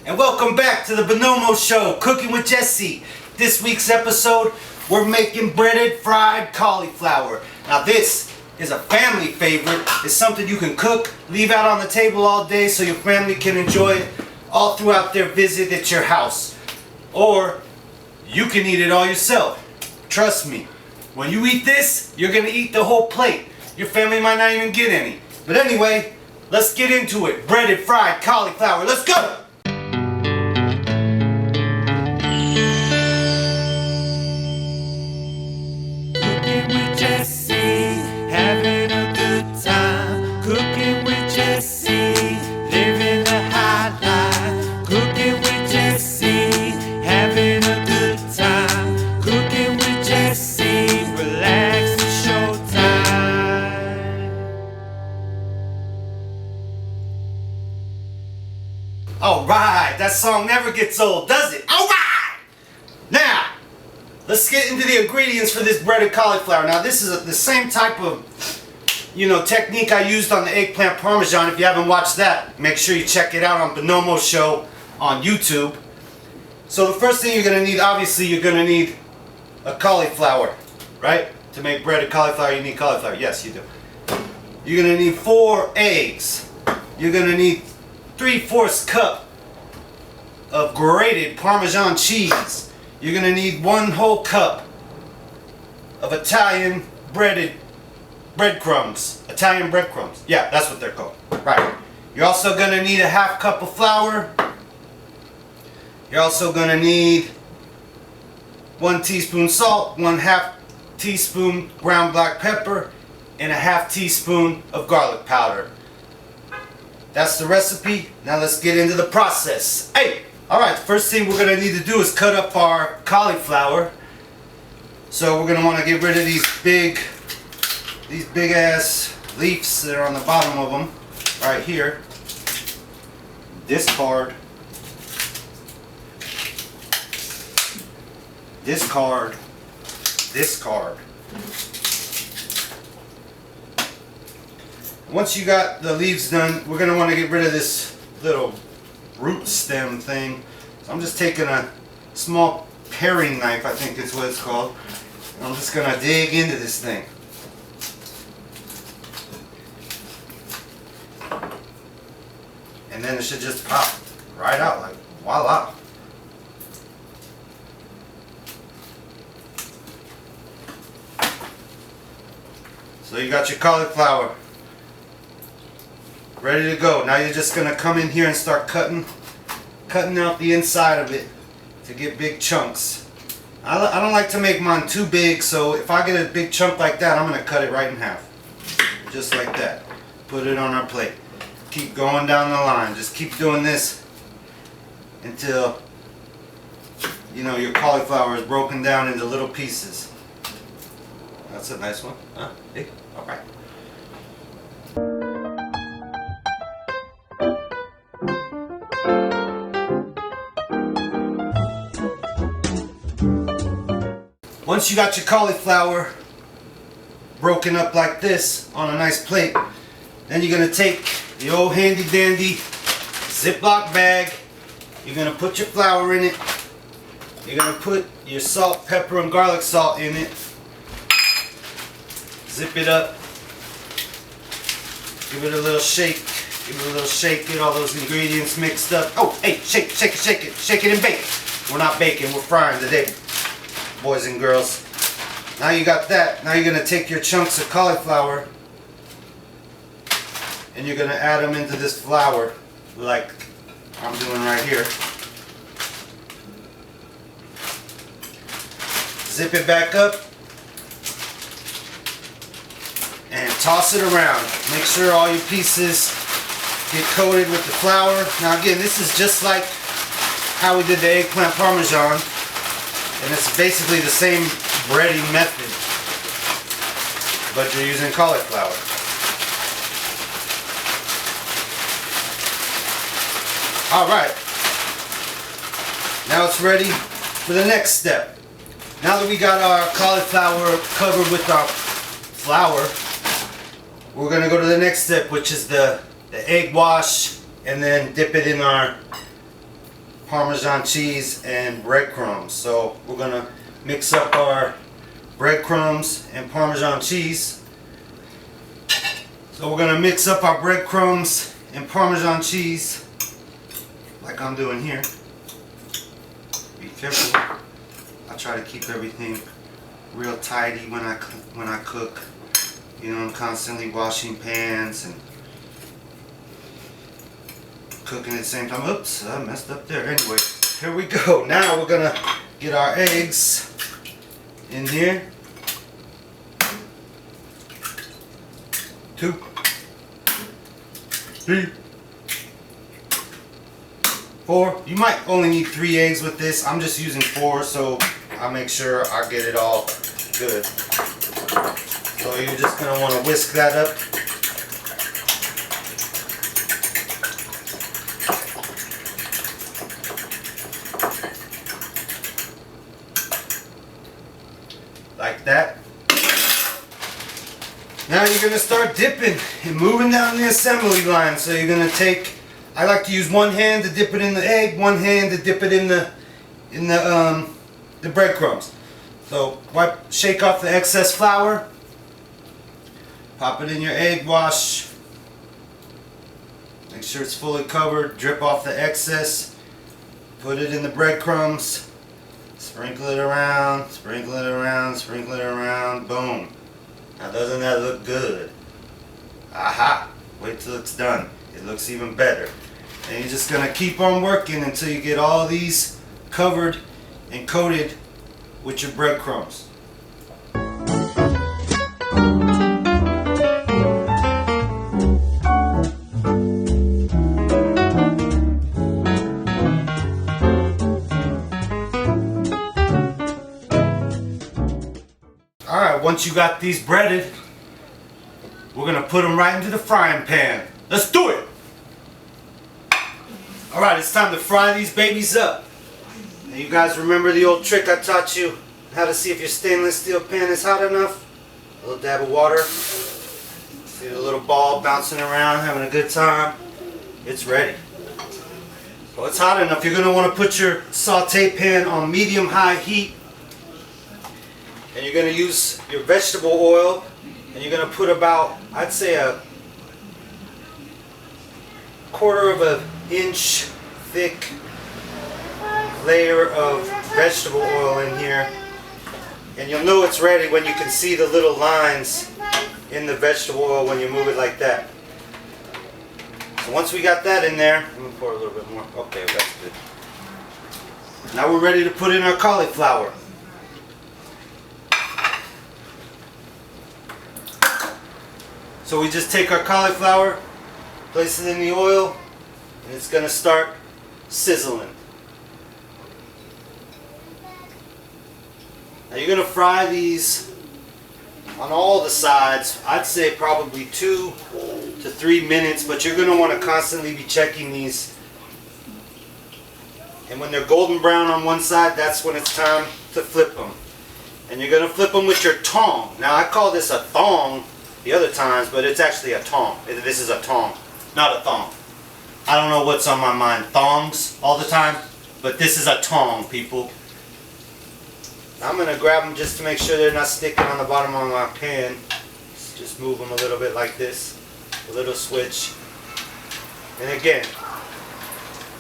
and welcome back to the Bonomo Show, Cooking with Jesse. This week's episode, we're making breaded fried cauliflower. Now this is a family favorite. It's something you can cook, leave out on the table all day so your family can enjoy it all throughout their visit at your house. Or you can eat it all yourself. Trust me, when you eat this, you're gonna eat the whole plate. Your family might not even get any. But anyway, let's get into it. Breaded fried cauliflower. Let's go! Cooking with Jesse, having a good time. Cooking with Jesse, living the high life. Cooking with Jesse, having a good time. Cooking with Jesse, relax, it's showtime. Alright, that song never gets old, does it? Alright! Now, let's get into the ingredients for this breaded cauliflower. Now this is the same type of, technique I used on the eggplant parmesan. If you haven't watched that, make sure you check it out on Bonomo Show on YouTube. So the first thing you're going to need, obviously you're going to need a cauliflower, right? To make breaded cauliflower you need cauliflower. Yes, you do. You're going to need 4 eggs. You're going to need 3/4 cup of grated Parmesan cheese. You're going to need 1 whole cup of Italian breadcrumbs. Italian breadcrumbs. Yeah, that's what they're called. Right. You're also going to need a 1/2 cup of flour. You're also going to need 1 teaspoon salt, 1/2 teaspoon ground black pepper, and a 1/2 teaspoon of garlic powder. That's the recipe. Now let's get into the process. Hey! Alright, first thing we're going to need to do is cut up our cauliflower. So we're going to want to get rid of these big ass leaves that are on the bottom of them. Right here. Discard. Discard. Discard. Once you got the leaves done, we're going to want to get rid of this little root stem thing. So I'm just taking a small paring knife, I think is what it's called. And I'm just going to dig into this thing. And then it should just pop right out, like voila. So you got your cauliflower ready to go. Now you're just going to come in here and start cutting out the inside of it to get big chunks. I don't like to make mine too big, so if I get a big chunk like that, I'm going to cut it right in half. Just like that. Put it on our plate. Keep going down the line. Just keep doing this until your cauliflower is broken down into little pieces. That's a nice one. Huh? Big? Alright. Once you got your cauliflower broken up like this on a nice plate, then you're going to take the old handy dandy Ziploc bag. You're going to put your flour in it. You're going to put your salt, pepper, and garlic salt in it. Zip it up. Give it a little shake. Give it a little shake. Get all those ingredients mixed up. Oh, hey, shake it, shake it, shake it. Shake it and bake. We're not baking, we're frying today, boys and girls. Now you got that. Now you're going to take your chunks of cauliflower and you're going to add them into this flour like I'm doing right here. Zip it back up and toss it around. Make sure all your pieces get coated with the flour. Now again, this is just like how we did the eggplant parmesan, and it's basically the same breading method, but you're using cauliflower. Alright, now it's ready for the next step. Now that we got our cauliflower covered with our flour, we're going to go to the next step, which is the egg wash, and then dip it in our Parmesan cheese, and breadcrumbs. So we're gonna mix up our breadcrumbs and Parmesan cheese. So we're gonna mix up our breadcrumbs and Parmesan cheese like I'm doing here. Be careful. I try to keep everything real tidy when I cook. You know, I'm constantly washing pans and cooking at the same time. Oops, I messed up there. Anyway, here we go. Now we're gonna get our eggs in here. 2, 3, 4. You might only need 3 eggs with this. I'm just using 4, so I'll make sure I get it all good. So you're just gonna want to whisk that up. Like that. Now you're gonna start dipping and moving down the assembly line. So you're gonna take, I like to use one hand to dip it in the egg, one hand to dip it in the breadcrumbs. So shake off the excess flour, pop it in your egg wash, make sure it's fully covered, drip off the excess, put it in the breadcrumbs, sprinkle it around, sprinkle it around, sprinkle it around, boom. Now doesn't that look good? Aha! Wait till it's done. It looks even better. And you're just gonna keep on working until you get all these covered and coated with your breadcrumbs. Alright, once you got these breaded, we're gonna put them right into the frying pan. Let's do it! Alright, it's time to fry these babies up. And you guys remember the old trick I taught you? How to see if your stainless steel pan is hot enough? A little dab of water. See the little ball bouncing around, having a good time? It's ready. Well, it's hot enough. You're going to want to put your saute pan on medium-high heat. And you're going to use your vegetable oil. And you're going to put about, I'd say, a 1/4 of an inch thick layer of vegetable oil in here. And you'll know it's ready when you can see the little lines in the vegetable oil when you move it like that. So once we got that in there, let me pour a little bit more. Okay, that's good. Now we're ready to put in our cauliflower. So we just take our cauliflower, place it in the oil, and it's going to start sizzling. Now you're going to fry these on all the sides. I'd say probably 2 to 3 minutes, but you're going to want to constantly be checking these. And when they're golden brown on one side, that's when it's time to flip them. And you're going to flip them with your tong. Now I call this a thong the other times, but it's actually a tong. This is a tong, not a thong. I don't know what's on my mind, thongs all the time, but this is a tong, people. I'm going to grab them just to make sure they're not sticking on the bottom of my pan. Just move them a little bit like this, a little switch. And again,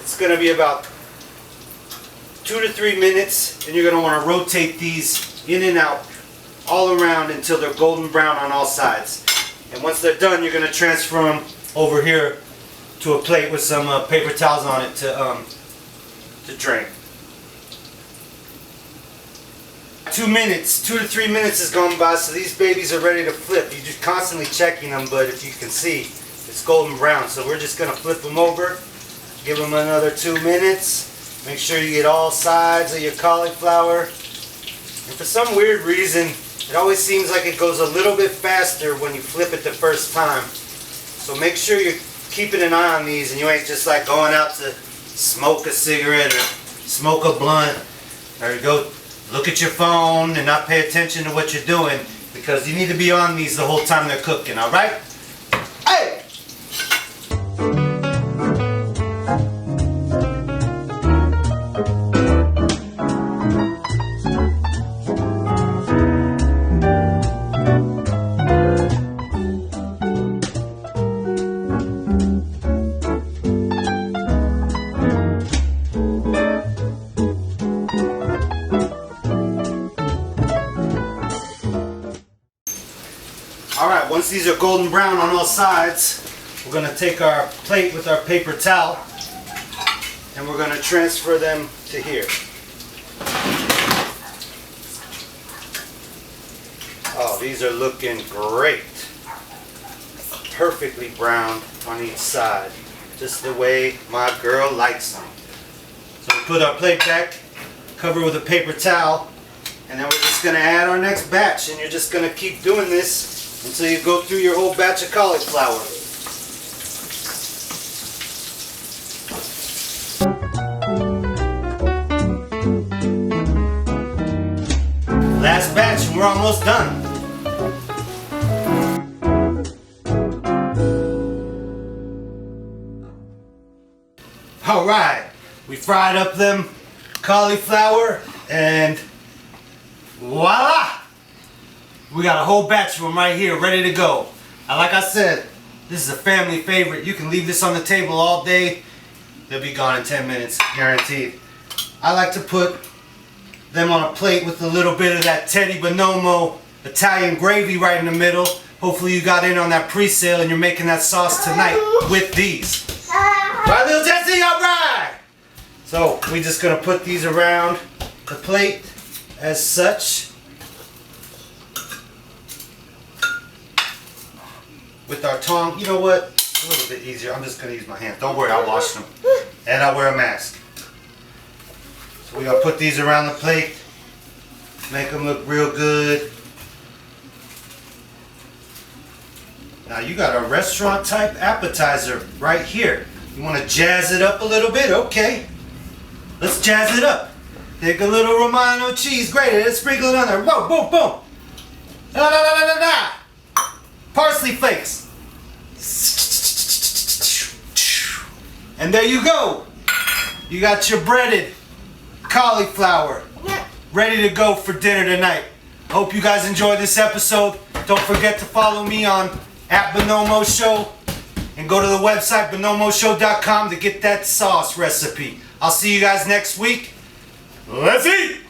it's going to be about 2 to 3 minutes, and you're going to want to rotate these in and out all around until they're golden brown on all sides. And once they're done, you're going to transfer them over here to a plate with some paper towels on it to drain. 2 minutes, 2 to 3 minutes has gone by, so these babies are ready to flip. You're just constantly checking them, but if you can see, it's golden brown. So we're just going to flip them over, give them another 2 minutes. Make sure you get all sides of your cauliflower. And for some weird reason, it always seems like it goes a little bit faster when you flip it the first time. So make sure you're keeping an eye on these and you ain't just like going out to smoke a cigarette or smoke a blunt or go look at your phone and not pay attention to what you're doing, because you need to be on these the whole time they're cooking, alright? Hey! Alright, once these are golden brown on all sides, we're going to take our plate with our paper towel and we're going to transfer them to here. Oh, these are looking great. Perfectly browned on each side. Just the way my girl likes them. So we put our plate back, cover it with a paper towel, and then we're just going to add our next batch. And you're just going to keep doing this until you go through your whole batch of cauliflower. Last batch and we're almost done. Alright, we fried up them cauliflower and voila! We got a whole batch of them right here ready to go. And like I said, this is a family favorite. You can leave this on the table all day. They'll be gone in 10 minutes, guaranteed. I like to put them on a plate with a little bit of that Teddy Bonomo Italian gravy right in the middle. Hopefully you got in on that pre-sale and you're making that sauce tonight with these. Right, little Tessie, alright! So, we're just going to put these around the plate as such. With our tongue, you know what? A little bit easier. I'm just going to use my hands. Don't worry, I'll wash them. And I'll wear a mask. So we're going to put these around the plate. Make them look real good. Now you got a restaurant type appetizer right here. You want to jazz it up a little bit? Okay. Let's jazz it up. Take a little Romano cheese grated. Let's sprinkle it on there. Whoa, boom, boom. Da, da, da, da, da, da. Parsley flakes. And there you go. You got your breaded cauliflower ready to go for dinner tonight. Hope you guys enjoyed this episode. Don't forget to follow me on @Bonomo Show and go to the website bonomoshow.com to get that sauce recipe. I'll see you guys next week. Let's eat!